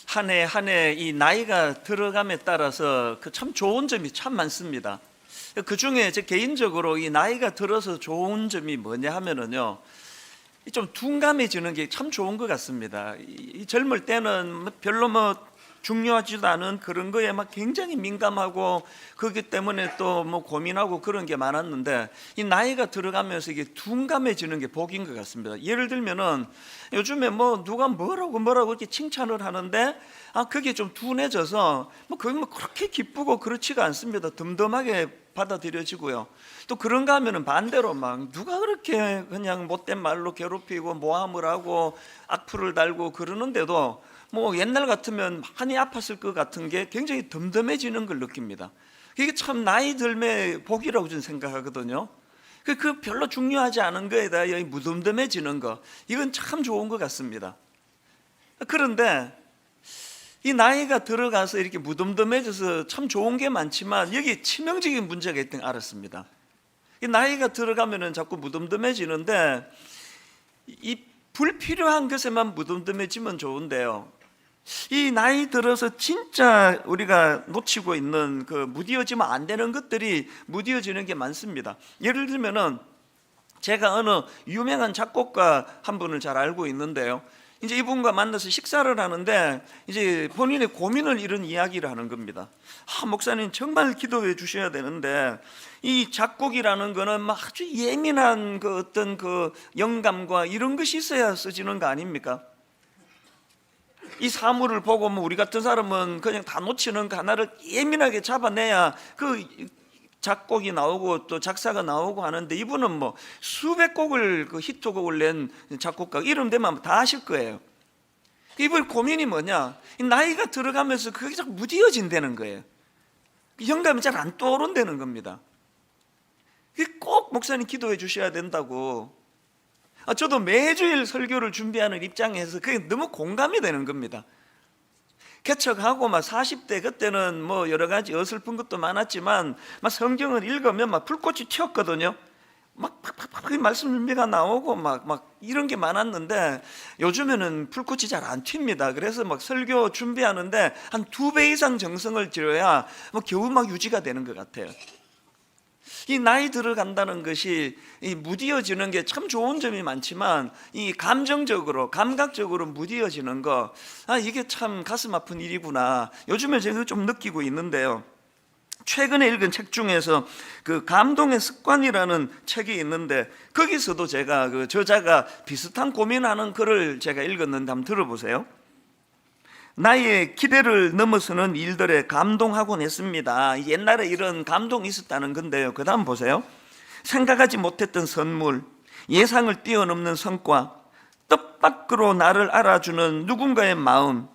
한 해 한 해 이 나이가 들어감에 따라서 그 참 좋은 점이 참 많습니다. 그 중에 제 개인적으로 이 나이가 들어서 좋은 점이 뭐냐 하면은요, 좀 둔감해지는 게 참 좋은 것 같습니다. 이 젊을 때는 별로 중요하지도 않은 그런 거에 막 굉장히 민감하고 그렇기 때문에 또 고민하고 그런 게 많았는데, 이 나이가 들어가면서 이게 둔감해지는 게 복인 것 같습니다. 예를 들면은 요즘에 누가 뭐라고 이렇게 칭찬을 하는데 그게 좀 둔해져서 그게 그렇게 기쁘고 그렇지가 않습니다. 덤덤하게 받아들여지고요. 또 그런가 하면은 반대로 막 누가 그렇게 그냥 못된 말로 괴롭히고 모함을 하고 악플을 달고 그러는데도 옛날 같으면 많이 아팠을 것 같은 게 굉장히 덤덤해지는 걸 느낍니다. 이게 참 나이 들매 복이라고 저는 생각하거든요. 그 별로 중요하지 않은 거에다 무덤덤해지는 거, 이건 참 좋은 것 같습니다. 그런데 이 나이가 들어가서 이렇게 무덤덤해져서 참 좋은 게 많지만 여기 치명적인 문제가 있다는 걸 알았습니다. 이 나이가 들어가면은 자꾸 무덤덤해지는데, 이 불필요한 것에만 무덤덤해지면 좋은데요, 이 나이 들어서 진짜 우리가 놓치고 있는 그 무뎌지면 안 되는 것들이 무뎌지는 게 많습니다. 예를 들면은 제가 어느 유명한 작곡가 한 분을 잘 알고 있는데요, 이제 이분과 만나서 식사를 하는데 이제 본인의 고민을 이런 이야기를 하는 겁니다. 목사님 정말 기도해 주셔야 되는데, 이 작곡이라는 거는 아주 예민한 그 어떤 그 영감과 이런 것이 있어야 쓰지는 거 아닙니까? 이 사물을 보고 우리 같은 사람은 그냥 다 놓치는 거 하나를 예민하게 잡아내야 그 작곡이 나오고 또 작사가 나오고 하는데, 이분은 수백 곡을 그 히트곡을 낸 작곡가 이름 되면 다 아실 거예요. 이분 고민이 뭐냐, 나이가 들어가면서 그게 자꾸 무뎌진다는 거예요. 영감이 잘 안 떠오른다는 겁니다. 꼭 목사님 기도해 주셔야 된다고. 저도 매주일 설교를 준비하는 입장에서 그게 너무 공감이 되는 겁니다. 개척하고 40대 그때는 여러 가지 어설픈 것도 많았지만 성경을 읽으면 불꽃이 튀었거든요. 말씀 준비가 나오고 이런 게 많았는데, 요즘에는 불꽃이 잘 안 튑니다. 그래서 설교 준비하는데 한 2배 이상 정성을 들여야 겨우 유지가 되는 것 같아요. 이 나이 들어간다는 것이 이 무뎌지는 게 참 좋은 점이 많지만, 이 감정적으로 감각적으로 무뎌지는 거, 이게 참 가슴 아픈 일이구나, 요즘에 제가 좀 느끼고 있는데요. 최근에 읽은 책 중에서 그 감동의 습관이라는 책이 있는데, 거기서도 제가 그 저자가 비슷한 고민하는 글을 제가 읽었는데 한번 들어보세요. 나의 기대를 넘어서는 일들에 감동하곤 했습니다. 옛날에 이런 감동이 있었다는 건데요, 그 다음 보세요. 생각하지 못했던 선물, 예상을 뛰어넘는 성과, 뜻밖으로 나를 알아주는 누군가의 마음.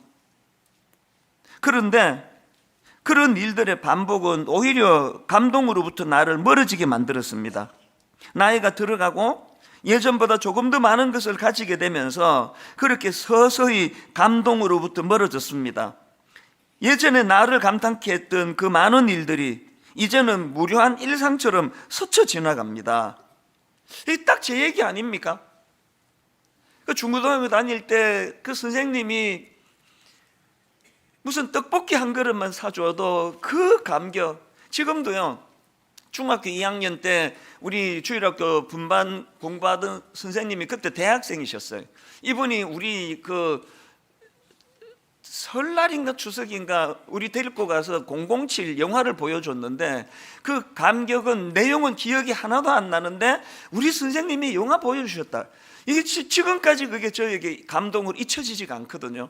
그런데 그런 일들의 반복은 오히려 감동으로부터 나를 멀어지게 만들었습니다. 나이가 들어가고 예전보다 조금 더 많은 것을 가지게 되면서 그렇게 서서히 감동으로부터 멀어졌습니다. 예전에 나를 감탄케 했던 그 많은 일들이 이제는 무료한 일상처럼 스쳐 지나갑니다. 이게 딱 제 얘기 아닙니까? 그 중고등학교 다닐 때 그 선생님이 무슨 떡볶이 한 그릇만 사줘도 그 감격, 지금도요, 중학교 2학년 때 우리 주일학교 분반 공부하던 선생님이 그때 대학생이셨어요. 이분이 우리 그 설날인가 추석인가 우리 데리고 가서 007 영화를 보여줬는데, 그 감격은, 내용은 기억이 하나도 안 나는데 우리 선생님이 영화 보여주셨다, 이게 지금까지 그게 저에게 감동으로 잊혀지지가 않거든요.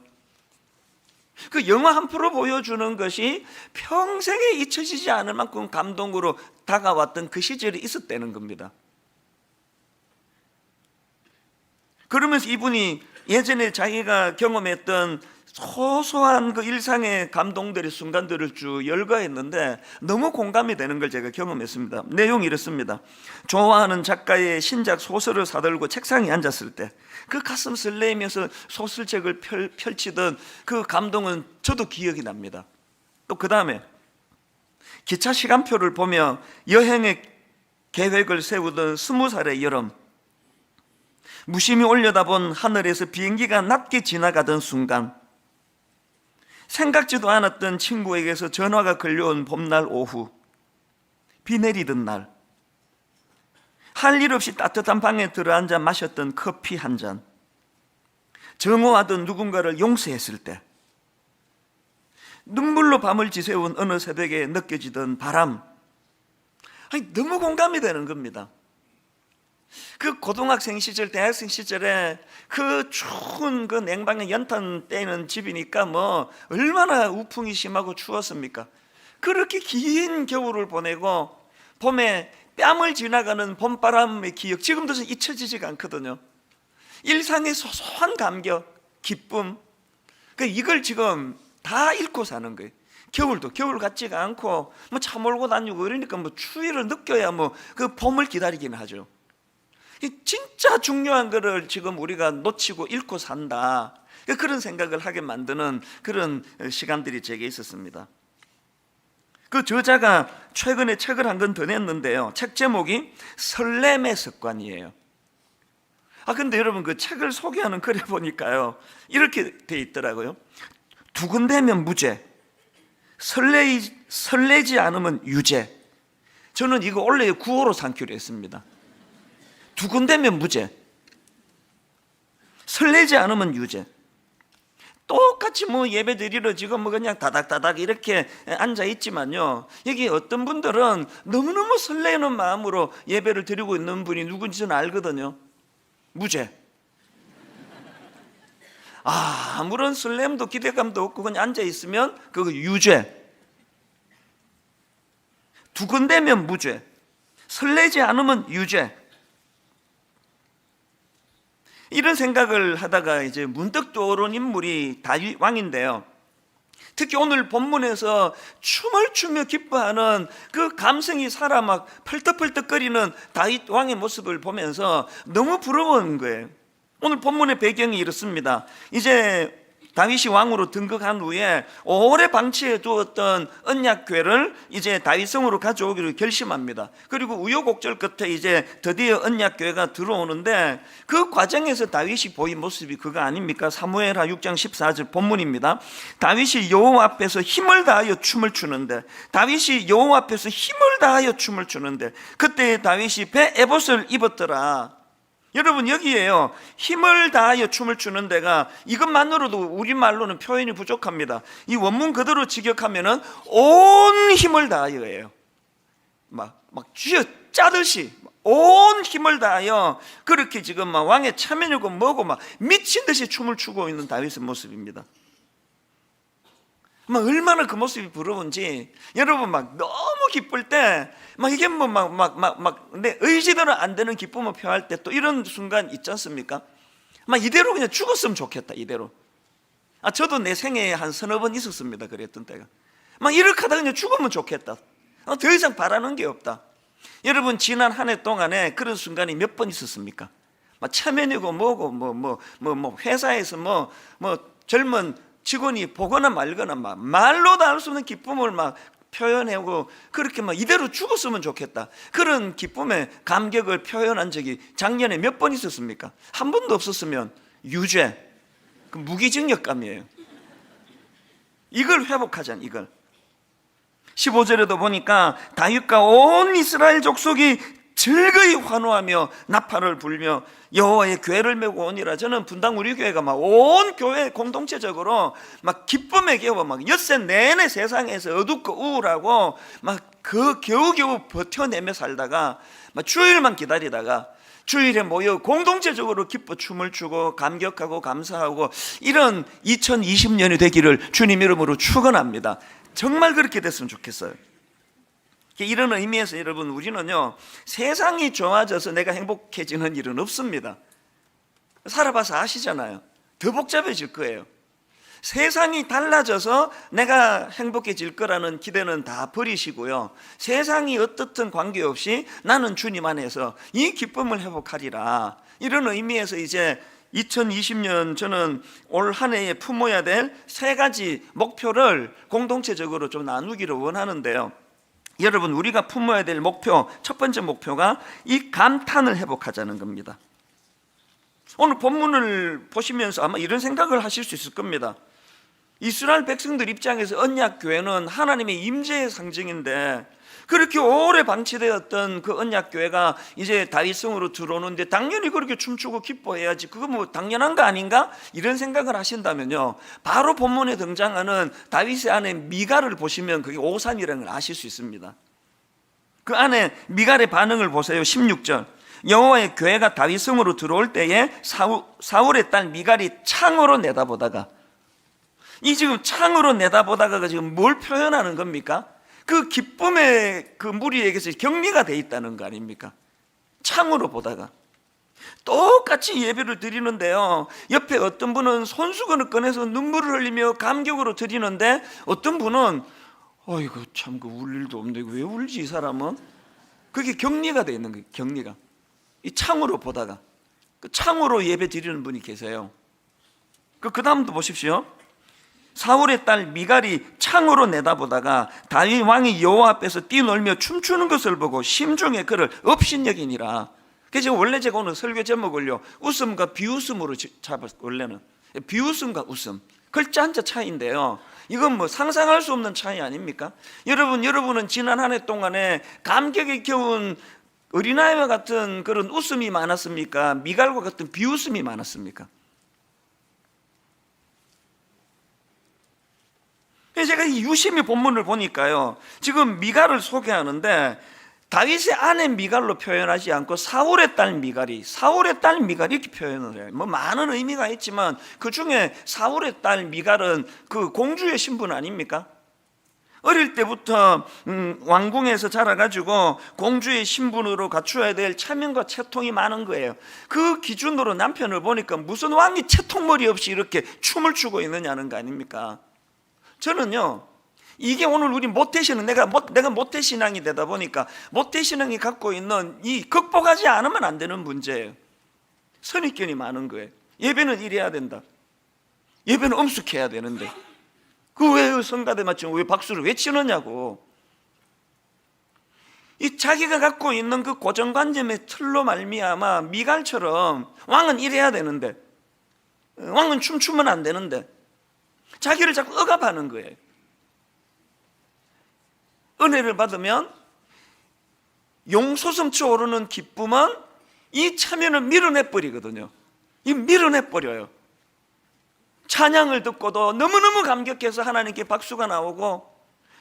그 영화 한 프로 보여주는 것이 평생에 잊혀지지 않을 만큼 감동으로 다가왔던 그 시절이 있었다는 겁니다. 그러면서 이분이 예전에 자기가 경험했던 소소한 그 일상의 감동들의 순간들을 쭉 열거했는데 너무 공감이 되는 걸 제가 경험했습니다. 내용이 이렇습니다. 좋아하는 작가의 신작 소설을 사들고 책상에 앉았을 때 그 가슴 설레이면서 소설책을 펼치던 그 감동은 저도 기억이 납니다. 또 그 다음에 기차 시간표를 보며 여행의 계획을 세우던 20살의 여름, 무심히 올려다본 하늘에서 비행기가 낮게 지나가던 순간, 생각지도 않았던 친구에게서 전화가 걸려온 봄날 오후, 비 내리던 날, 할 일 없이 따뜻한 방에 들어앉아 마셨던 커피 한 잔, 정오하던 누군가를 용서했을 때, 눈물로 밤을 지새운 어느 새벽에 느껴지던 바람, 너무 공감이 되는 겁니다. 그 고등학생 시절, 대학생 시절에 그 추운 그 냉방에 연탄 떼는 집이니까 뭐 얼마나 우풍이 심하고 추웠습니까? 그렇게 긴 겨울을 보내고 봄에 뺨을 지나가는 봄바람의 기억, 지금도 잊혀지지가 않거든요. 일상의 소소한 감격, 기쁨, 이걸 지금 다 잃고 사는 거예요. 겨울도 겨울 같지가 않고 뭐 차 몰고 다니고 그러니까 뭐 추위를 느껴야 뭐 그 봄을 기다리긴 하죠. 진짜 중요한 거를 지금 우리가 놓치고 잃고 산다, 그런 생각을 하게 만드는 그런 시간들이 제게 있었습니다. 그 저자가 최근에 책을 한 권 더 냈는데요, 책 제목이 설렘의 습관이에요. 근데 여러분, 그 책을 소개하는 글에 보니까요, 이렇게 돼 있더라고요. 두근대면 무죄, 설레지 않으면 유죄. 저는 이거 원래 구호로 삼기로 했습니다. 두근대면 무죄, 설레지 않으면 유죄. 똑같이 뭐 예배 드리러 지금 뭐 그냥 다닥다닥 이렇게 앉아 있지만요, 여기 어떤 분들은 너무너무 설레는 마음으로 예배를 드리고 있는 분이 누군지 저는 알거든요. 무죄. 아무런 설렘도 기대감도 없고 그냥 앉아 있으면 그거 유죄. 두근대면 무죄, 설레지 않으면 유죄. 이런 생각을 하다가 이제 문득 떠오른 인물이 다윗 왕인데요, 특히 오늘 본문에서 춤을 추며 기뻐하는 그 감성이 살아 막 펄떡펄떡거리는 다윗 왕의 모습을 보면서 너무 부러운 거예요. 오늘 본문의 배경이 이렇습니다. 이제 다윗이 왕으로 등극한 후에 오래 방치해 두었던 언약궤를 이제 다윗성으로 가져오기로 결심합니다. 그리고 우여곡절 끝에 이제 드디어 언약궤가 들어오는데, 그 과정에서 다윗이 보인 모습이 그거 아닙니까? 사무엘하 6장 14절 본문입니다. 다윗이 여호와 앞에서 힘을 다하여 춤을 추는데, 그때 다윗이 배 에봇을 입었더라. 여러분, 여기에요, 힘을 다하여 춤을 추는 데가 이것만으로도 우리말로는 표현이 부족합니다. 이 원문 그대로 직역하면은 온 힘을 다하여예요. 막 쥐어 짜듯이 온 힘을 다하여 그렇게 지금 막 왕의 체면이고 뭐고 막 미친 듯이 춤을 추고 있는 다윗의 모습입니다. 얼마나 그 모습이 부러운지, 여러분 막 너무 기쁠 때 이게 내 의지대로 안 되는 기쁨을 표할 때 또 이런 순간 있지 않습니까? 이대로 그냥 죽었으면 좋겠다, 이대로. 저도 내 생애에 한 서너 번 있었습니다, 그랬던 때가. 이렇게 하다 그냥 죽으면 좋겠다, 더 이상 바라는 게 없다. 여러분, 지난 한 해 동안에 그런 순간이 몇 번 있었습니까? 체면이고 뭐고 회사에서 젊은 직원이 보거나 말거나 말로도 알 수 없는 기쁨을 표현하고 그렇게 이대로 죽었으면 좋겠다, 그런 기쁨의 감격을 표현한 적이 작년에 몇 번 있었습니까? 한 번도 없었으면 유죄, 그 무기징역감이에요. 이걸 회복하자는, 이걸. 15절에도 보니까 다윗과 온 이스라엘 족속이 즐거이 환호하며 나팔을 불며 여호와의 궤를 메고 오니라. 저는 분당 우리 교회가 온 교회 공동체적으로 기쁨의 겨워 엿새 내내 세상에서 어둡고 우울하고 그 겨우겨우 버텨내며 살다가 주일만 기다리다가 주일에 모여 공동체적으로 기뻐 춤을 추고 감격하고 감사하고, 이런 2020년이 되기를 주님 이름으로 축원합니다. 정말 그렇게 됐으면 좋겠어요. 이런 의미에서 여러분, 우리는요, 세상이 좋아져서 내가 행복해지는 일은 없습니다. 살아봐서 아시잖아요. 더 복잡해질 거예요. 세상이 달라져서 내가 행복해질 거라는 기대는 다 버리시고요, 세상이 어떻든 관계없이 나는 주님 안에서 이 기쁨을 회복하리라. 이런 의미에서 이제 2020년 저는 올 한 해에 품어야 될 세 가지 목표를 공동체적으로 좀 나누기를 원하는데요, 여러분, 우리가 품어야 될 목표, 첫 번째 목표가 이 감탄을 회복하자는 겁니다. 오늘 본문을 보시면서 아마 이런 생각을 하실 수 있을 겁니다. 이스라엘 백성들 입장에서 언약교회는 하나님의 임재의 상징인데, 그렇게 오래 방치되었던 그 언약교회가 이제 다윗성으로 들어오는데 당연히 그렇게 춤추고 기뻐해야지, 그거 뭐 당연한 거 아닌가? 이런 생각을 하신다면요, 바로 본문에 등장하는 다윗의 아내 미갈을 보시면 그게 오산이라는 걸 아실 수 있습니다. 그 안에 미갈의 반응을 보세요. 16절, 여호와의 교회가 다윗성으로 들어올 때에 사울의 딸 미갈이 창으로 내다보다가, 이 지금 창으로 내다보다가 지금 뭘 표현하는 겁니까? 그 기쁨의 그 무리에게서 격리가 돼 있다는 거 아닙니까? 창으로 보다가 똑같이 예배를 드리는데요, 옆에 어떤 분은 손수건을 꺼내서 눈물을 흘리며 감격으로 드리는데, 어떤 분은 어이구 참 그 울 일도 없는데 왜 울지 이 사람은? 그게 격리가 돼 있는 거예요. 격리가. 이 창으로 보다가, 그 창으로 예배 드리는 분이 계세요. 그 다음도 보십시오. 사울의 딸 미갈이 창으로 내다보다가 다윗 왕이 여호와 앞에서 뛰놀며 춤추는 것을 보고 심중에 그를 업신여기니라. 그래서 원래 제가 오늘 설교 제목을요, 웃음과 비웃음으로 잡았어요. 원래는 비웃음과 웃음, 글자 한자 차이인데요, 이건 뭐 상상할 수 없는 차이 아닙니까? 여러분은 지난 한 해 동안에 감격에 겨운 어린아이와 같은 그런 웃음이 많았습니까? 미갈과 같은 비웃음이 많았습니까? 제가 이 유심히 본문을 보니까요, 지금 미갈을 소개하는데 다윗의 아내 미갈로 표현하지 않고 사울의 딸 미갈이 이렇게 표현을 해요. 뭐 많은 의미가 있지만 그 중에 사울의 딸 미갈은 그 공주의 신분 아닙니까? 어릴 때부터 왕궁에서 자라가지고 공주의 신분으로 갖추어야 될 체면과 채통이 많은 거예요. 그 기준으로 남편을 보니까 무슨 왕이 채통머리 없이 이렇게 춤을 추고 있느냐는 거 아닙니까? 저는요, 이게 오늘 우리 모태신앙, 내가 모태신앙이 되다 보니까 모태신앙이 갖고 있는 이 극복하지 않으면 안 되는 문제예요. 선입견이 많은 거예요. 예배는 이래야 된다, 예배는 엄숙해야 되는데 그 왜 성가대 맞추면 왜 박수를 왜 치느냐고. 이 자기가 갖고 있는 그 고정관념의 틀로 말미암아 미갈처럼 왕은 이래야 되는데, 왕은 춤추면 안 되는데 자기를 자꾸 억압하는 거예요. 은혜를 받으면 용솟음쳐 오르는 기쁨은 이 체면을 밀어내버리거든요. 이 밀어내버려요. 찬양을 듣고도 너무너무 감격해서 하나님께 박수가 나오고,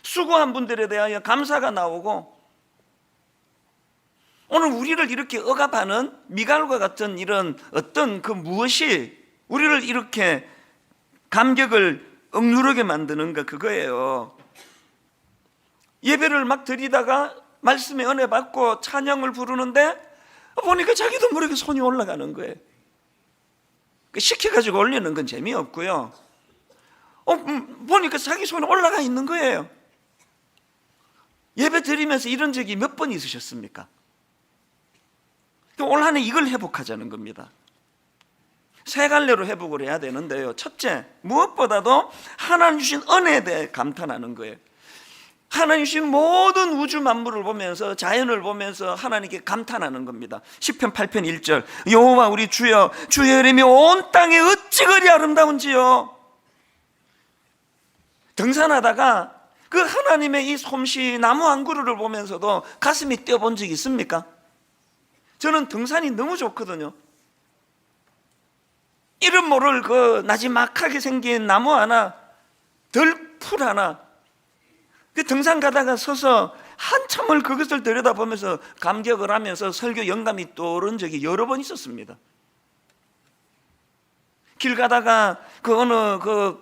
수고한 분들에 대하여 감사가 나오고, 오늘 우리를 이렇게 억압하는 미갈과 같은 이런 어떤 그 무엇이 우리를 이렇게 감격을 억누르게 만드는가, 그거예요. 예배를 막 드리다가 말씀의 은혜 받고 찬양을 부르는데 보니까 자기도 모르게 손이 올라가는 거예요. 시켜가지고 올리는 건 재미없고요, 보니까 자기 손이 올라가 있는 거예요. 예배 드리면서 이런 적이 몇 번 있으셨습니까? 올 한 해 이걸 회복하자는 겁니다. 세 갈래로 회복을 해야 되는데요, 첫째, 무엇보다도 하나님 주신 은혜에 대해 감탄하는 거예요. 하나님 주신 모든 우주 만물을 보면서, 자연을 보면서 하나님께 감탄하는 겁니다. 시편 8편 1절, 여호와 우리 주여, 주의 이름이 온 땅에 어찌 그리 아름다운지요. 등산하다가 그 하나님의 이 솜씨, 나무 한 그루를 보면서도 가슴이 뛰어본 적이 있습니까? 저는 등산이 너무 좋거든요. 이름 모를 그 나지막하게 생긴 나무 하나, 들풀 하나, 그 등산 가다가 서서 한참을 그것을 들여다보면서 감격을 하면서 설교 영감이 떠오른 적이 여러 번 있었습니다. 길 가다가 그 어느 그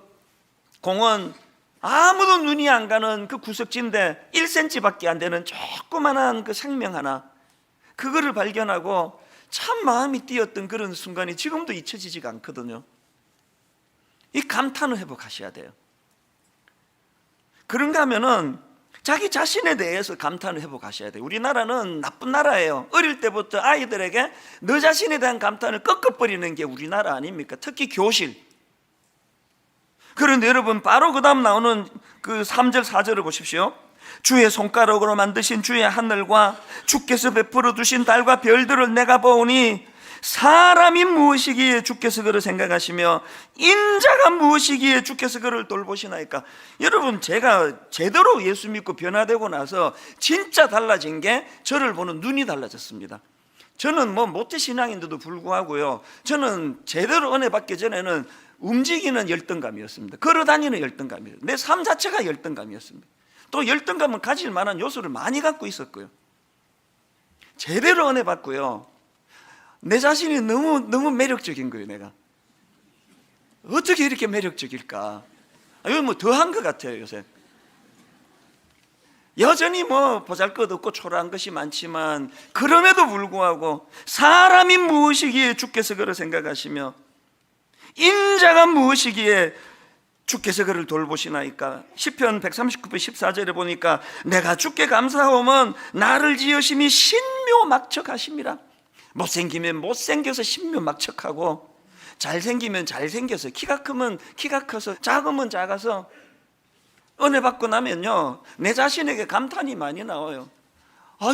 공원, 아무도 눈이 안 가는 그 구석지인데 1cm밖에 안 되는 조그만한 그 생명 하나, 그거를 발견하고 참 마음이 뛰었던 그런 순간이 지금도 잊혀지지가 않거든요. 이 감탄을 회복하셔야 돼요. 그런가 하면은 자기 자신에 대해서 감탄을 회복하셔야 돼요. 우리나라는 나쁜 나라예요. 어릴 때부터 아이들에게 너 자신에 대한 감탄을 꺾어버리는 게 우리나라 아닙니까? 특히 교실. 그런데 여러분, 바로 그 다음 나오는 그 3절 4절을 보십시오. 주의 손가락으로 만드신 주의 하늘과 주께서 베풀어 두신 달과 별들을 내가 보오니 사람이 무엇이기에 주께서 그를 생각하시며 인자가 무엇이기에 주께서 그를 돌보시나이까. 여러분, 제가 제대로 예수 믿고 변화되고 나서 진짜 달라진 게 저를 보는 눈이 달라졌습니다. 저는 뭐 모태신앙인데도 불구하고요, 저는 제대로 은혜 받기 전에는 움직이는 열등감이었습니다. 걸어다니는 열등감이었습니다. 내 삶 자체가 열등감이었습니다. 또 열등감은 가질 만한 요소를 많이 갖고 있었고요, 제대로 은혜 받고요, 내 자신이 너무 매력적인 거예요. 내가 어떻게 이렇게 매력적일까? 이건 뭐 더한 것 같아요. 요새 여전히 뭐 보잘것없고 초라한 것이 많지만, 그럼에도 불구하고 사람이 무엇이기에 주께서 그를 생각하시며 인자가 무엇이기에 주께서 그를 돌보시나이까. 시편 139편 14절에 보니까 내가 주께 감사하오면 나를 지으심이 신묘막척하심이라. 못생기면 못생겨서 신묘막척하고, 잘생기면 잘생겨서, 키가 크면 키가 커서, 작으면 작아서, 은혜 받고 나면요 내 자신에게 감탄이 많이 나와요.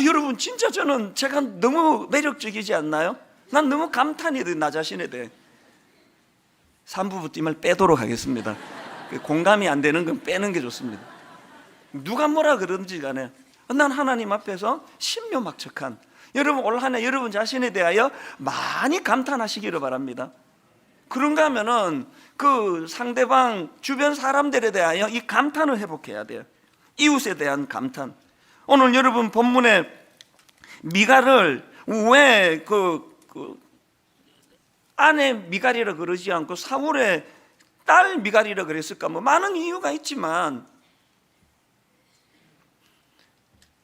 여러분, 진짜 저는 제가 너무 매력적이지 않나요? 난 너무 감탄이 돼, 나 자신에 대해. 3부부터 이 말 빼도록 하겠습니다. 공감이 안 되는 건 빼는 게 좋습니다. 누가 뭐라 그러든지 간에 난 하나님 앞에서 신묘막척한, 여러분 올 한 해 여러분 자신에 대하여 많이 감탄하시기를 바랍니다. 그런가 하면은 그 상대방 주변 사람들에 대하여 이 감탄을 회복해야 돼요. 이웃에 대한 감탄. 오늘 여러분 본문에 미갈을 왜 아내 미갈이라 그러지 않고 사울의 딸 미갈이라 그랬을까? 뭐 많은 이유가 있지만,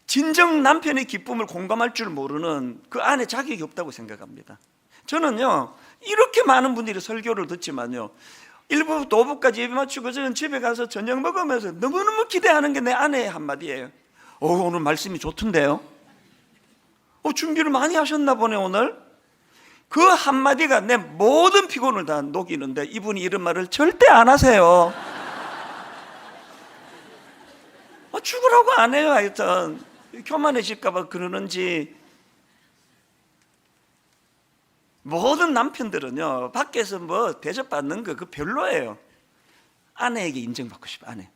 진정 남편의 기쁨을 공감할 줄 모르는 그 아내 자격이 없다고 생각합니다. 저는요 이렇게 많은 분들이 설교를 듣지만요, 1부부터 5부까지 예배 마치고 저는 집에 가서 저녁 먹으면서 너무너무 기대하는 게 내 아내의 한마디예요. 오늘 말씀이 좋던데요? 준비를 많이 하셨나 보네 오늘? 그 한마디가 내 모든 피곤을 다 녹이는데, 이분이 이런 말을 절대 안 하세요. 죽으라고 안 해요. 하여튼 교만해질까봐 그러는지. 모든 남편들은요 밖에서 뭐 대접받는 거 그 별로예요. 아내에게 인정받고 싶어. 아내.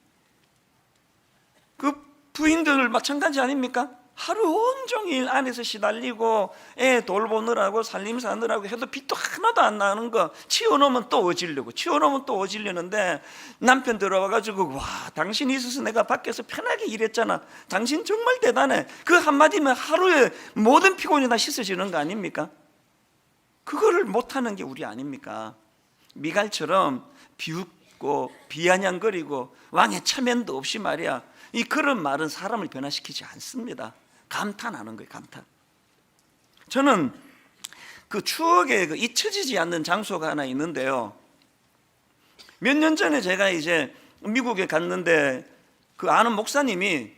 그 부인들 마찬가지 아닙니까? 하루 온종일 안에서 시달리고 애 돌보느라고 살림 사느라고 해도 빚도 하나도 안 나는 거, 치워놓으면 또 어지르고, 치워놓으면 또 어지르는데, 남편 들어와가지고 와 당신이 있어서 내가 밖에서 편하게 일했잖아, 당신 정말 대단해, 그 한마디면 하루에 모든 피곤이 다 씻어지는 거 아닙니까? 그거를 못하는 게 우리 아닙니까? 미갈처럼 비웃고 비아냥거리고 왕의 체면도 없이 말이야, 이 그런 말은 사람을 변화시키지 않습니다. 감탄하는 거예요. 감탄. 저는 그 추억에 잊혀지지 않는 장소가 하나 있는데요, 몇 년 전에 제가 이제 미국에 갔는데 그 아는 목사님이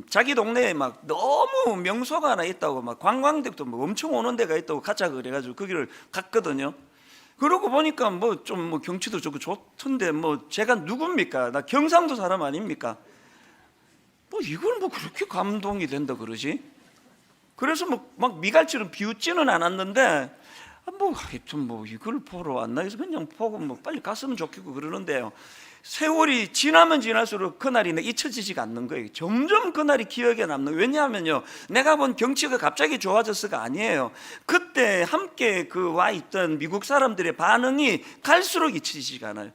자기 동네에 막 너무 명소가 하나 있다고, 막 관광객도 뭐 엄청 오는 데가 있다고 가자 그래가지고 거기를 갔거든요. 그러고 보니까 뭐 좀 뭐 경치도 좋고 좋던데, 뭐 제가 누굽니까? 나 경상도 사람 아닙니까? 뭐 이걸 뭐 그렇게 감동이 된다 그러지? 그래서 뭐 막 미갈처럼 비웃지는 않았는데, 뭐 하여튼 뭐 이걸 보러 왔나 해서 그냥 보고 뭐 빨리 갔으면 좋겠고 그러는데요, 세월이 지나면 지날수록 그날이 잊혀지지가 않는 거예요. 점점 그날이 기억에 남는 거예요. 왜냐하면요, 내가 본 경치가 갑자기 좋아졌어가 아니에요. 그때 함께 와 있던 미국 사람들의 반응이 갈수록 잊혀지지가 않아요.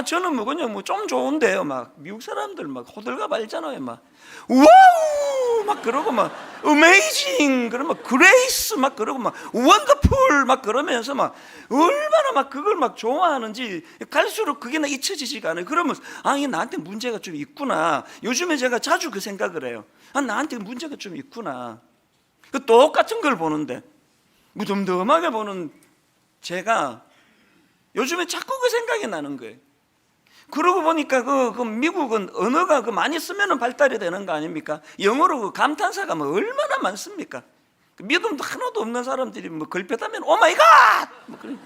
저는 뭐 그냥 뭐 좀 좋은데요, 막 미국 사람들 막 호들갑 알잖아요. 막 와우 막 그러고, 막 어메이징 그러면 그레이스 막 그러고, 막 원더풀 막 그러면서 막 얼마나 막 그걸 막 좋아하는지, 갈수록 그게 나 잊혀지지가 않아요. 그러면 이게 나한테 문제가 좀 있구나. 요즘에 제가 자주 그 생각을 해요. 나한테 문제가 좀 있구나. 그 똑같은 걸 보는데 무덤덤하게 보는 제가 요즘에 자꾸 그 생각이 나는 거예요. 그러고 보니까 그 미국은 언어가 많이 쓰면은 발달이 되는 거 아닙니까? 영어로 그 감탄사가 뭐 얼마나 많습니까? 믿음도 하나도 없는 사람들이 뭐 걸핏하면 오 마이 갓! 뭐 그런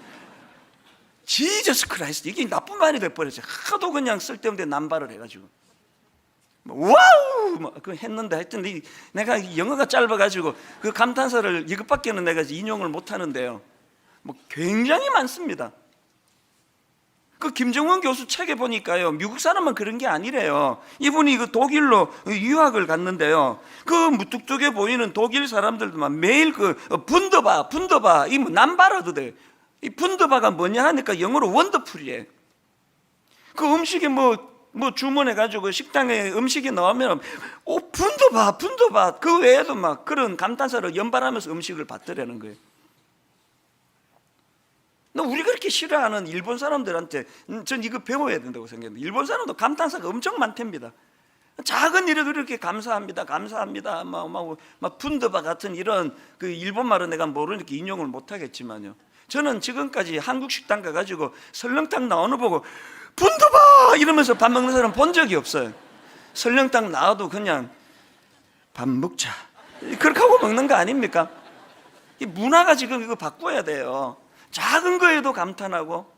지저스 크라이스트, 이게 나쁜 말이 돼버렸어요. 하도 그냥 쓸데없는 남발을 해가지고 와우! 막 그 했는데, 하여튼 내가 영어가 짧아가지고 그 감탄사를 이것밖에는 내가 인용을 못 하는데요, 뭐 굉장히 많습니다. 그 김정은 교수 책에 보니까요, 미국 사람만 그런 게 아니래요. 이분이 그 독일로 유학을 갔는데요, 그 무뚝뚝해 보이는 독일 사람들만 매일 그 분더바 이 뭐 남발어도 돼. 이 분더바가 뭐냐 하니까 영어로 원더풀이에요. 그 음식에 뭐 주문해가지고 식당에 음식이 나오면 분더바 그 외에도 막 그런 감탄사를 연발하면서 음식을 받더라는 거예요. 우리 그렇게 싫어하는 일본 사람들한테 전 이거 배워야 된다고 생각합니다. 일본 사람도 감탄사가 엄청 많답니다. 작은 일에도 이렇게 감사합니다 막 분더바 같은 이런 그 일본 말은 내가 모르니까 인용을 못하겠지만요, 저는 지금까지 한국 식당 가가지고 설렁탕 나오는 보고 분더바 이러면서 밥 먹는 사람 본 적이 없어요. 설렁탕 나와도 그냥 밥 먹자 그렇게 하고 먹는 거 아닙니까? 이 문화가 지금 이거 바꿔야 돼요. 작은 거에도 감탄하고.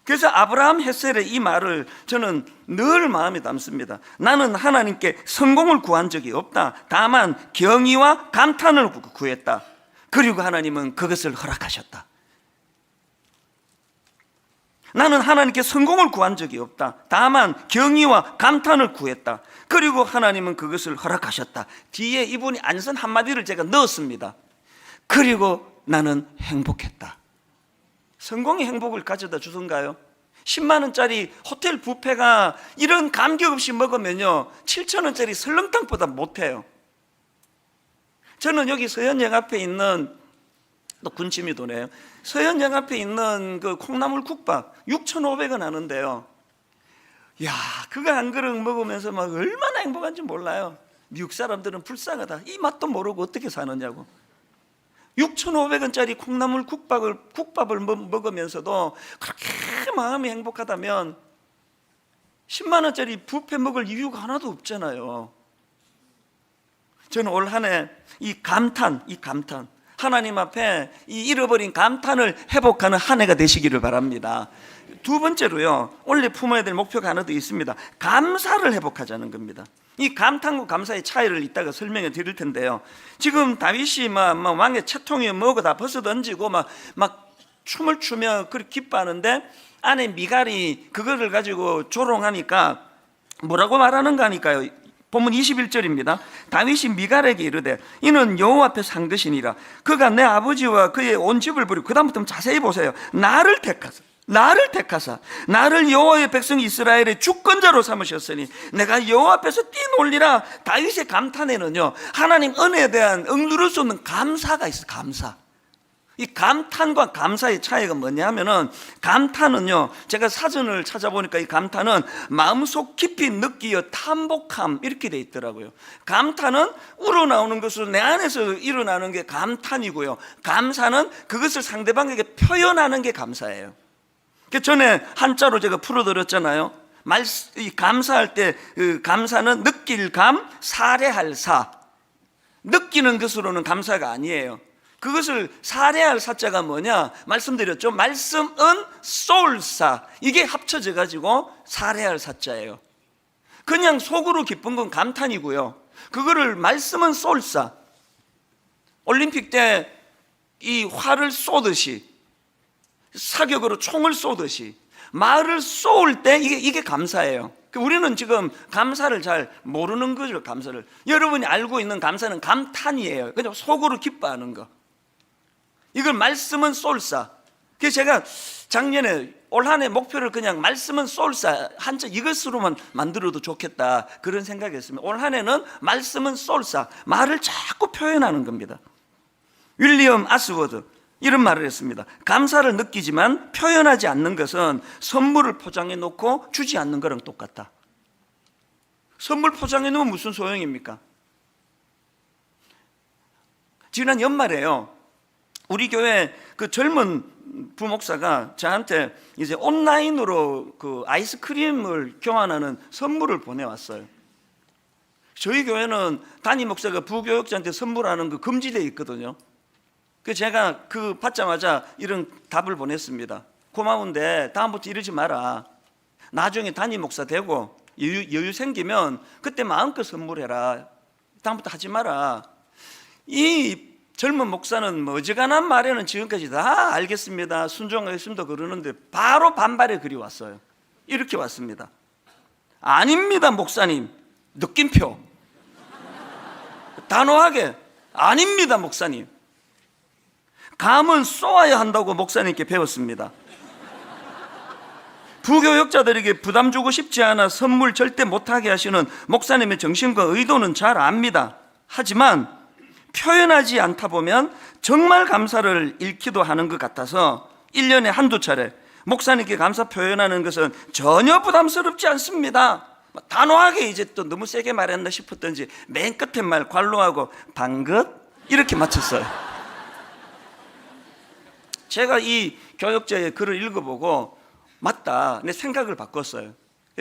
그래서 아브라함 헷셀의 이 말을 저는 늘 마음에 담습니다. 나는 하나님께 성공을 구한 적이 없다. 다만 경의와 감탄을 구했다. 그리고 하나님은 그것을 허락하셨다. 나는 하나님께 성공을 구한 적이 없다. 다만 경의와 감탄을 구했다. 그리고 하나님은 그것을 허락하셨다. 뒤에 이분이 안 쓴 한마디를 제가 넣었습니다. 그리고 나는 행복했다. 성공의 행복을 가져다 주던가요? 10만 원짜리 호텔 뷔페가 이런 감격 없이 먹으면요 7천 원짜리 설렁탕보다 못해요. 저는 여기 서현역 앞에 있는, 또 군침이 도네요, 서현역 앞에 있는 그 콩나물 국밥 6,500원 하는데요, 야 그거 한 그릇 먹으면서 막 얼마나 행복한지 몰라요. 미국 사람들은 불쌍하다, 이 맛도 모르고 어떻게 사느냐고. 6,500원짜리 콩나물 국밥을 먹으면서도 그렇게 마음이 행복하다면 10만 원짜리 뷔페 먹을 이유가 하나도 없잖아요. 저는 올 한 해 이 감탄 하나님 앞에 이 잃어버린 감탄을 회복하는 한 해가 되시기를 바랍니다. 두 번째로요, 원래 품어야 될 목표가 하나 더 있습니다. 감사를 회복하자는 겁니다. 이 감탄과 감사의 차이를 이따가 설명해 드릴 텐데요, 지금 다윗이 막 왕의 채통에 뭐고 다 벗어 던지고 막 춤을 추며 그렇게 기뻐하는데 아내 미갈이 그거를 가지고 조롱하니까 뭐라고 말하는가 하니까요, 본문 21절입니다. 다윗이 미갈에게 이르되 이는 여호와 앞에 산 것이니라. 그가 내 아버지와 그의 온 집을 버리고, 그 다음부터 자세히 보세요. 나를 택하사 나를 여호와의 백성 이스라엘의 주권자로 삼으셨으니 내가 여호와 앞에서 뛰놀리라. 다윗의 감탄에는요 하나님 은혜에 대한 억누를 수 없는 감사가 있어요. 감사. 이 감탄과 감사의 차이가 뭐냐면은, 감탄은요 제가 사전을 찾아보니까 이 감탄은 마음속 깊이 느끼어 탐복함 이렇게 돼 있더라고요. 감탄은 우러나오는 것으로 내 안에서 일어나는 게 감탄이고요, 감사는 그것을 상대방에게 표현하는 게 감사예요. 그 전에 한자로 제가 풀어드렸잖아요. 이 감사할 때 그 감사는 느낄 감, 사례할 사. 느끼는 것으로는 감사가 아니에요. 그것을 사례할 사자가 뭐냐 말씀드렸죠. 말씀은 쏠사, 이게 합쳐져 가지고 사례할 사자예요. 그냥 속으로 기쁜 건 감탄이고요, 그거를 말씀은 쏠사, 올림픽 때 이 활을 쏘듯이, 사격으로 총을 쏘듯이 말을 쏘을 때 이게 감사예요. 우리는 지금 감사를 잘 모르는 거죠. 감사를 여러분이 알고 있는 감사는 감탄이에요. 그냥 속으로 기뻐하는 거. 이걸 말씀은 쏠사. 그래서 제가 작년에 올 한 해 목표를 그냥 말씀은 쏠사, 한자 이것으로만 만들어도 좋겠다 그런 생각했습니다. 올 한 해는 말씀은 쏠사, 말을 자꾸 표현하는 겁니다. 윌리엄 아스워드 이런 말을 했습니다. 감사를 느끼지만 표현하지 않는 것은 선물을 포장해 놓고 주지 않는 거랑 똑같다. 선물 포장해 놓으면 무슨 소용입니까? 지난 연말에요, 우리 교회 그 젊은 부목사가 저한테 이제 온라인으로 그 아이스크림을 교환하는 선물을 보내왔어요. 저희 교회는 담임 목사가 부교역자한테 선물하는 거 금지되어 있거든요. 그 제가 그 받자마자 이런 답을 보냈습니다. 고마운데 다음부터 이러지 마라. 나중에 담임 목사 되고 여유 생기면 그때 마음껏 선물해라. 다음부터 하지 마라. 이 젊은 목사는 뭐 어지간한 말에는 지금까지 다 알겠습니다, 순종하겠습니다 그러는데 바로 반발의 글이 왔어요. 이렇게 왔습니다. 아닙니다 목사님, 느낌표. 단호하게 아닙니다 목사님. 감은 쏘아야 한다고 목사님께 배웠습니다. 부교역자들에게 부담 주고 싶지 않아 선물 절대 못하게 하시는 목사님의 정신과 의도는 잘 압니다. 하지만 표현하지 않다 보면 정말 감사를 잃기도 하는 것 같아서 1년에 한두 차례 목사님께 감사 표현하는 것은 전혀 부담스럽지 않습니다. 단호하게 이제 또 너무 세게 말했나 싶었던지 맨 끝에 말 관로하고 방긋 이렇게 마쳤어요. 제가 이 교역자의 글을 읽어보고 맞다, 내 생각을 바꿨어요.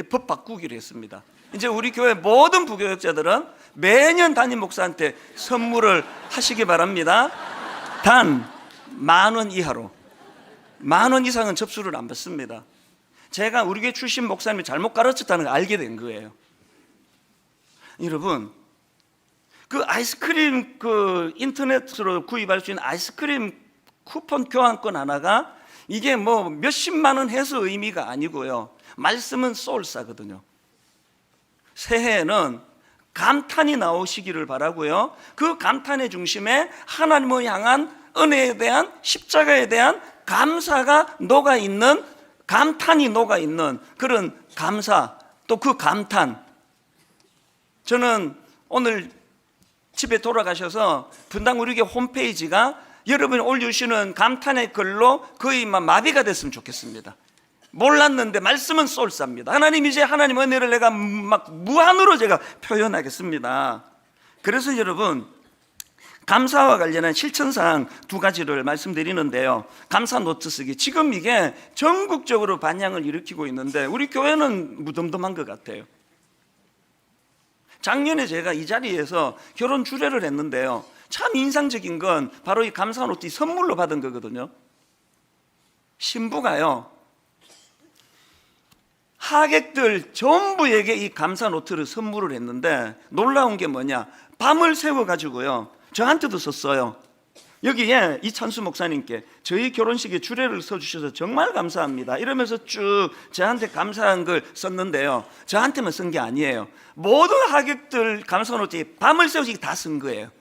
법 바꾸기로 했습니다. 이제 우리 교회 모든 부교역자들은 매년 담임 목사한테 선물을 하시기 바랍니다. 단 10,000원 이하로. 10,000원 이상은 접수를 안 받습니다. 제가 우리 교회 출신 목사님이 잘못 가르쳤다는 걸 알게 된 거예요. 여러분, 그 아이스크림 그 인터넷으로 구입할 수 있는 아이스크림 쿠폰 교환권 하나가 이게 뭐 몇십만 원 해서 의미가 아니고요. 말씀은 소울사거든요. 새해에는 감탄이 나오시기를 바라고요. 그 감탄의 중심에 하나님을 향한 은혜에 대한, 십자가에 대한 감사가 녹아있는, 감탄이 녹아있는 그런 감사, 또 그 감탄. 저는 오늘 집에 돌아가셔서 분당 우리 교회 홈페이지가 여러분이 올려주시는 감탄의 글로 거의 마비가 됐으면 좋겠습니다. 몰랐는데 말씀은 쏠쌉니다. 하나님, 이제 하나님 은혜를 내가 막 무한으로 제가 표현하겠습니다. 그래서 여러분, 감사와 관련한 실천사항 2가지를 말씀드리는데요. 감사 노트 쓰기. 지금 이게 전국적으로 반향을 일으키고 있는데 우리 교회는 무덤덤한 것 같아요. 작년에 제가 이 자리에서 결혼 주례를 했는데요. 참 인상적인 건 바로 이 감사 노트 선물로 받은 거거든요. 신부가요, 하객들 전부에게 이 감사 노트를 선물을 했는데 놀라운 게 뭐냐, 밤을 새워가지고요 저한테도 썼어요. 여기에 이찬수 목사님께 저희 결혼식에 주례를 써주셔서 정말 감사합니다 이러면서 쭉 저한테 감사한 걸 썼는데요, 저한테만 쓴 게 아니에요. 모든 하객들 감사 노트에 밤을 새우지 다 쓴 거예요.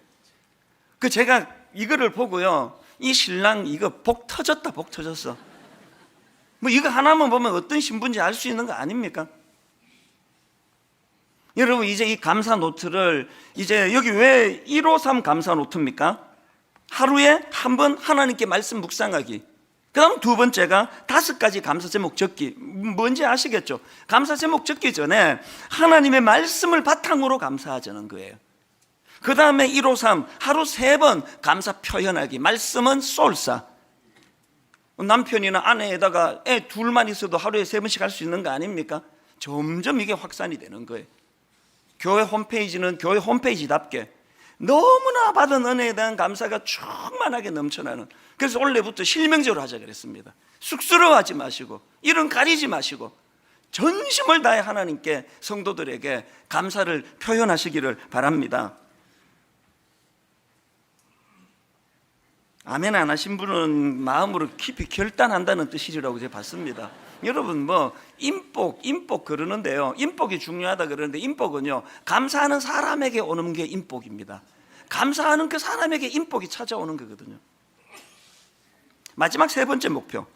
그 제가 이거를 보고요, 이 신랑 이거 복 터졌다, 복 터졌어. 뭐 이거 하나만 보면 어떤 신부인지 알 수 있는 거 아닙니까? 여러분, 이제 이 감사 노트를 이제 여기 왜 153 감사 노트입니까? 하루에 한 번 하나님께 말씀 묵상하기. 그 다음 2번째가 5가지 감사 제목 적기. 뭔지 아시겠죠? 감사 제목 적기 전에 하나님의 말씀을 바탕으로 감사하자는 거예요. 그 다음에 153 하루 3번 감사 표현하기. 말씀은 쏠사. 남편이나 아내에다가 애 둘만 있어도 하루에 3번씩 할 수 있는 거 아닙니까? 점점 이게 확산이 되는 거예요. 교회 홈페이지는 교회 홈페이지답게 너무나 받은 은혜에 대한 감사가 충만하게 넘쳐나는, 그래서 원래부터 실명적으로 하자 그랬습니다. 쑥스러워하지 마시고 이런 가리지 마시고 전심을 다해 하나님께, 성도들에게 감사를 표현하시기를 바랍니다. 아멘 안 하신 분은 마음으로 깊이 결단한다는 뜻이라고 제가 봤습니다. 여러분, 뭐 인복 그러는데요, 인복이 중요하다 그러는데 인복은요 감사하는 사람에게 오는 게 인복입니다. 감사하는 그 사람에게 인복이 찾아오는 거거든요. 마지막 3번째 목표,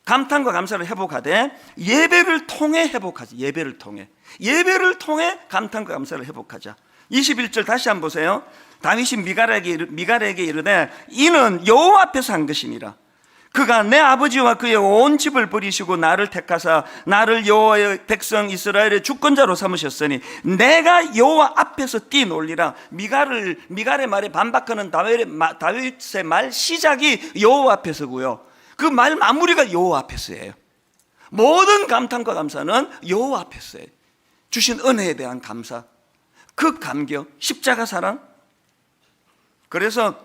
감탄과 감사를 회복하되 예배를 통해 회복하자. 예배를 통해 감탄과 감사를 회복하자. 21절 다시 한번 보세요. 다윗이 미갈에게 이르되 이는 여호와 앞에서 한 것이니라. 그가 내 아버지와 그의 온 집을 버리시고 나를 택하사 나를 여호와의 백성 이스라엘의 주권자로 삼으셨으니 내가 여호와 앞에서 뛰놀리라. 미갈의 말에 반박하는 다윗의 말 시작이 여호와 앞에서고요, 그 말 마무리가 여호와 앞에서예요. 모든 감탄과 감사는 여호와 앞에서예요. 주신 은혜에 대한 감사, 그 감격, 십자가 사랑. 그래서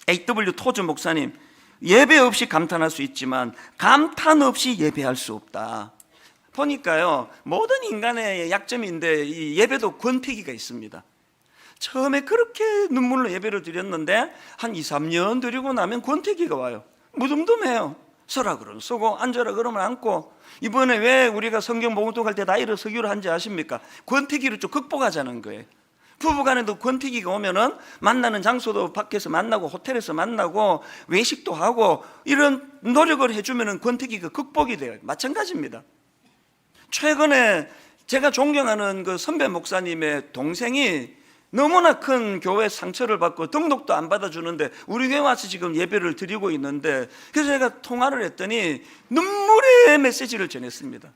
A.W. 토즈 목사님, 예배 없이 감탄할 수 있지만 감탄 없이 예배할 수 없다. 보니까요, 모든 인간의 약점인데 이 예배도 권태기가 있습니다. 처음에 그렇게 눈물로 예배를 드렸는데 한 2, 3년 드리고 나면 권태기가 와요. 무덤덤해요. 서라 그러면 서고 앉아라 그러면 앉고. 이번에 왜 우리가 성경 봉독할 때 다 일어서기로 한지 아십니까? 권태기를 좀 극복하자는 거예요. 부부간에도 권태기가 오면은 만나는 장소도 밖에서 만나고 호텔에서 만나고 외식도 하고 이런 노력을 해주면은 권태기가 극복이 돼요. 마찬가지입니다. 최근에 제가 존경하는 그 선배 목사님의 동생이 너무나 큰 교회 상처를 받고 등록도 안 받아주는데 우리 교회 와서 지금 예배를 드리고 있는데, 그래서 제가 통화를 했더니 눈물의 메시지를 전했습니다.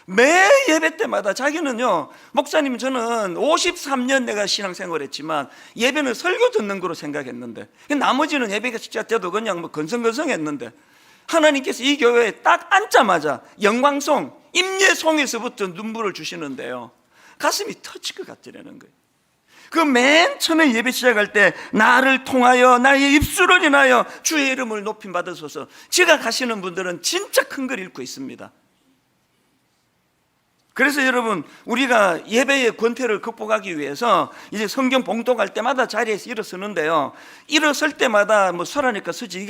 매 예배 때마다 자기는요, 목사님 저는 53년 내가 신앙생활 했지만 예배는 설교 듣는 거로 생각했는데 나머지는 예배가 진짜 때도 그냥 뭐 건성건성했는데 하나님께서 이 교회에 딱 앉자마자 영광송, 임예송에서부터 눈물을 주시는데요, 가슴이 터질 것 같더라는 거예요. 그 맨 처음에 예배 시작할 때 나를 통하여 나의 입술을 인하여 주의 이름을 높임 받으소서, 제가 가시는 분들은 진짜 큰 걸 읽고 있습니다. 그래서 여러분, 우리가 예배의 권태를 극복하기 위해서 이제 성경 봉독할 때마다 자리에서 일어서는데요, 일어설 때마다 뭐 서라니까 서지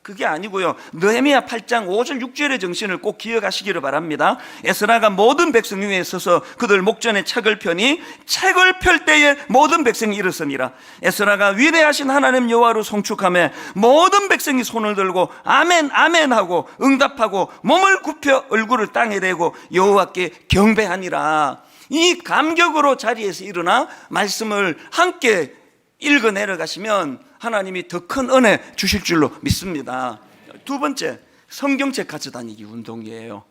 그게 아니고요, 느헤미야 8장 5절 6절의 정신을 꼭 기억하시기를 바랍니다. 에스라가 모든 백성 위에 서서 그들 목전에 책을 펴니 책을 펼 때에 모든 백성이 일어서니라. 에스라가 위대하신 하나님 여호와로 송축하며 모든 백성이 손을 들고 아멘 아멘 하고 응답하고 몸을 굽혀 얼굴을 땅에 대고 여호와께 경배하니라. 이 감격으로 자리에서 일어나 말씀을 함께 읽어 내려가시면 하나님이 더 큰 은혜 주실 줄로 믿습니다. 두 번째, 성경책 가져다니기 운동이에요.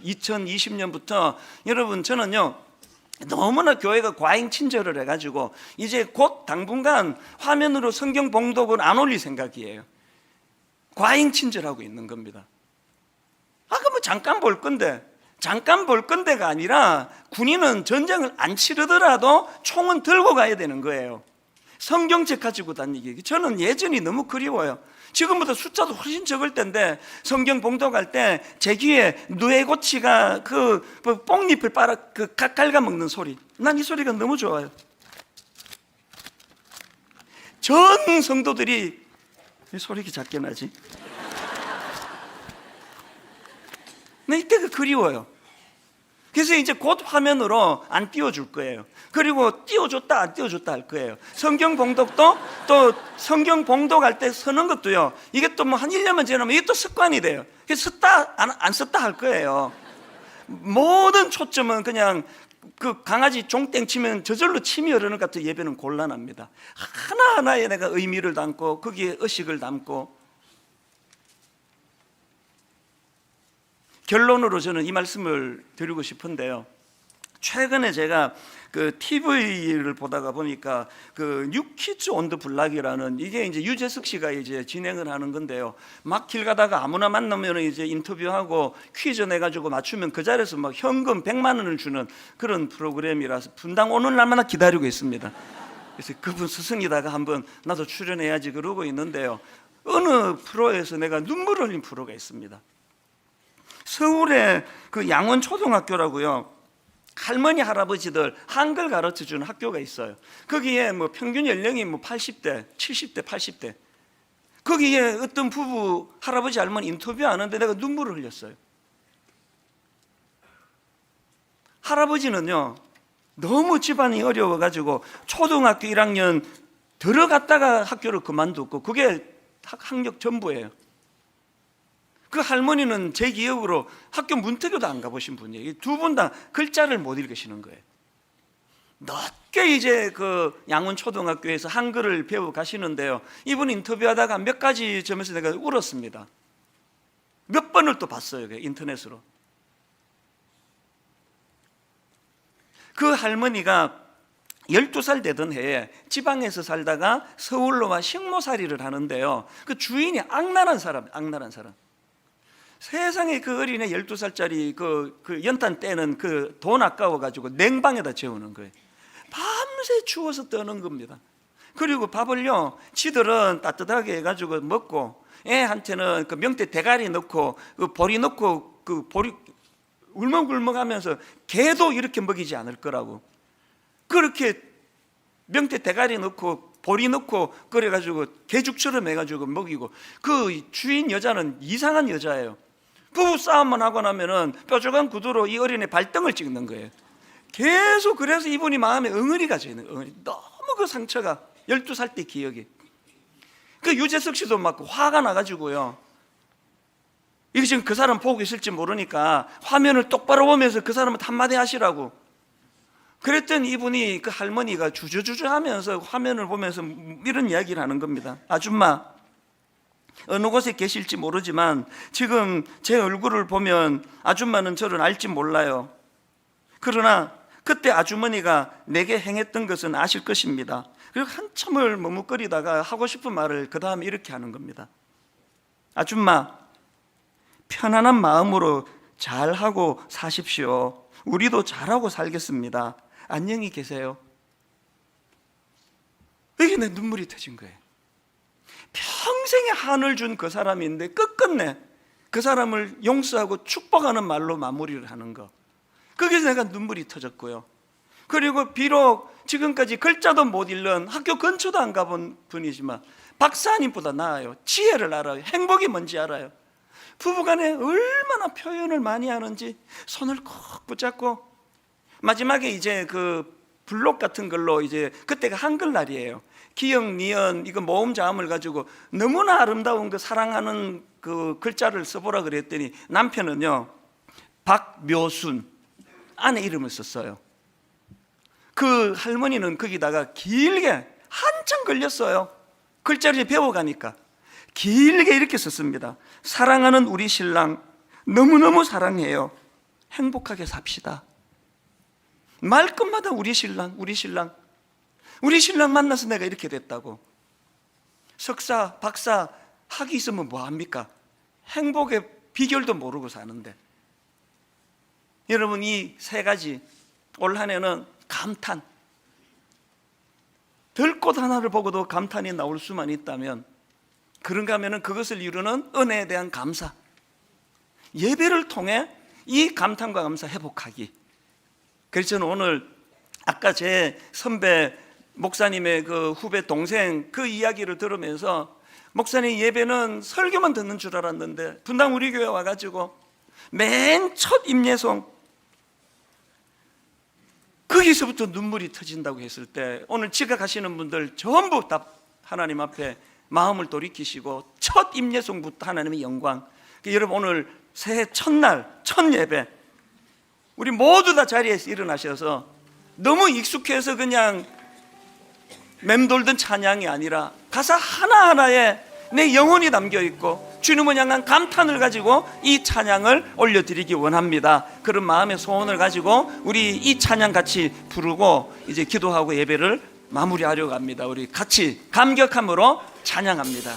2020년부터 여러분, 저는요 너무나 교회가 과잉 친절을 해가지고 이제 곧 당분간 화면으로 성경 봉독을 안 올릴 생각이에요. 과잉 친절하고 있는 겁니다. 뭐 잠깐 볼 건데가 아니라 군인은 전쟁을 안 치르더라도 총은 들고 가야 되는 거예요. 성경책 가지고 다니기, 저는 예전이 너무 그리워요. 지금보다 숫자도 훨씬 적을 텐데 성경 봉독할 때 제 귀에 누에고치가 그 뽕잎을 갉아먹는 소리, 난 이 소리가 너무 좋아요. 전 성도들이, 왜 소리가 작게 나지? 나 이때가 그리워요. 그래서 이제 곧 화면으로 안 띄워줄 거예요. 그리고 띄워줬다 안 띄워줬다 할 거예요. 성경 봉독도 또 성경 봉독할 때 서는 것도요, 이게 또 뭐 한 1년만 지나면 이게 또 습관이 돼요. 그래서 썼다 안 썼다 할 거예요. 모든 초점은 그냥 그 강아지 종땡 치면 저절로 침이 흐르는 것 같은 예배는 곤란합니다. 하나하나에 내가 의미를 담고 거기에 의식을 담고. 결론으로 저는 이 말씀을 드리고 싶은데요, 최근에 제가 그 TV를 보다가 보니까 그 뉴키즈 온 더 블락이라는, 이게 이제 유재석 씨가 이제 진행을 하는 건데요, 막 길 가다가 아무나 만나면 이제 인터뷰하고 퀴즈 내가지고 맞추면 그 자리에서 막 현금 100만 원을 주는 그런 프로그램이라서 분당 오는 날마다 기다리고 있습니다. 그래서 그분 스승이다가 한번 나도 출연해야지 그러고 있는데요, 어느 프로에서 내가 눈물 흘린 프로가 있습니다. 서울에 그 양원초등학교라고요, 할머니 할아버지들 한글 가르쳐주는 학교가 있어요. 거기에 뭐 평균 연령이 뭐 80대 70대 80대, 거기에 어떤 부부 할아버지 할머니 인터뷰하는데 내가 눈물을 흘렸어요. 할아버지는요 너무 집안이 어려워가지고 초등학교 1학년 들어갔다가 학교를 그만두고 그게 학력 전부예요. 그 할머니는 제 기억으로 학교 문턱에도 안 가보신 분이에요. 두 분 다 글자를 못 읽으시는 거예요. 늦게 이제 그 양원초등학교에서 한글을 배워 가시는데요, 이분 인터뷰하다가 몇 가지 점에서 내가 울었습니다. 몇 번을 또 봤어요, 인터넷으로. 그 할머니가 12살 되던 해에 지방에서 살다가 서울로 와 식모살이를 하는데요, 그 주인이 악랄한 사람. 세상에 그 어린애 12살짜리 그 연탄 떼는 그 돈 아까워가지고 냉방에다 재우는 거예요. 밤새 추워서 떠는 겁니다. 그리고 밥을요, 지들은 따뜻하게 해가지고 먹고, 애한테는 그 명태 대가리 넣고 그 보리 넣고 그 보리 울먹울먹하면서 개도 이렇게 먹이지 않을 거라고 그렇게 명태 대가리 넣고 보리 넣고 끓여가지고 개죽처럼 해가지고 먹이고, 그 주인 여자는 이상한 여자예요. 부부 싸움만 하고 나면은 뾰족한 구두로 이 어린애 발등을 찍는 거예요. 계속. 그래서 이분이 마음에 응어리가 져있는 거예요. 너무 그 상처가 12살 때 기억이. 그 유재석 씨도 막 화가 나가지고요, 이게 지금 그 사람 보고 있을지 모르니까 화면을 똑바로 보면서 그 사람한테 한마디 하시라고 그랬더니 이분이, 그 할머니가 주저주저 하면서 화면을 보면서 이런 이야기를 하는 겁니다. 아줌마, 어느 곳에 계실지 모르지만 지금 제 얼굴을 보면 아줌마는 저를 알지 몰라요. 그러나 그때 아주머니가 내게 행했던 것은 아실 것입니다. 그리고 한참을 머뭇거리다가 하고 싶은 말을 그 다음에 이렇게 하는 겁니다. 아줌마, 편안한 마음으로 잘하고 사십시오. 우리도 잘하고 살겠습니다. 안녕히 계세요. 여기 내 눈물이 터진 거예요. 평생의 한을 준 그 사람인데 끝끝내 그 사람을 용서하고 축복하는 말로 마무리를 하는 거, 거기서 내가 눈물이 터졌고요. 그리고 비록 지금까지 글자도 못 읽는, 학교 근처도 안 가본 분이지만 박사님보다 나아요. 지혜를 알아요. 행복이 뭔지 알아요. 부부간에 얼마나 표현을 많이 하는지 손을 꼭 붙잡고, 마지막에 이제 그 블록 같은 걸로, 이제 그때가 한글날이에요. 기역, 니은, 이거 모음 자음을 가지고 너무나 아름다운 그 사랑하는 그 글자를 써보라 그랬더니 남편은요, 박묘순 아내 이름을 썼어요. 그 할머니는 거기다가 길게 한참 걸렸어요. 글자를 배워가니까 길게 이렇게 썼습니다. 사랑하는 우리 신랑, 너무너무 사랑해요. 행복하게 삽시다. 말끝마다 우리 신랑, 우리 신랑, 우리 신랑 만나서 내가 이렇게 됐다고. 석사, 박사 학위 있으면 뭐합니까? 행복의 비결도 모르고 사는데. 여러분, 이 세 가지 올 한 해는 감탄, 들꽃 하나를 보고도 감탄이 나올 수만 있다면 그런가 하면 그것을 이루는 은혜에 대한 감사, 예배를 통해 이 감탄과 감사 회복하기. 그래서 저는 오늘 아까 제 선배 목사님의 그 후배 동생 그 이야기를 들으면서, 목사님 예배는 설교만 듣는 줄 알았는데 분당 우리 교회 와가지고 맨 첫 임예송 거기서부터 눈물이 터진다고 했을 때, 오늘 지각하시는 분들 전부 다 하나님 앞에 마음을 돌이키시고 첫 임예송부터 하나님의 영광. 여러분, 오늘 새해 첫날 첫 예배 우리 모두 다 자리에서 일어나셔서 너무 익숙해서 그냥 맴돌던 찬양이 아니라 가사 하나하나에 내 영혼이 담겨있고 주님을 향한 감탄을 가지고 이 찬양을 올려드리기 원합니다. 그런 마음의 소원을 가지고 우리 이 찬양 같이 부르고 이제 기도하고 예배를 마무리하려고 합니다. 우리 같이 감격함으로 찬양합니다.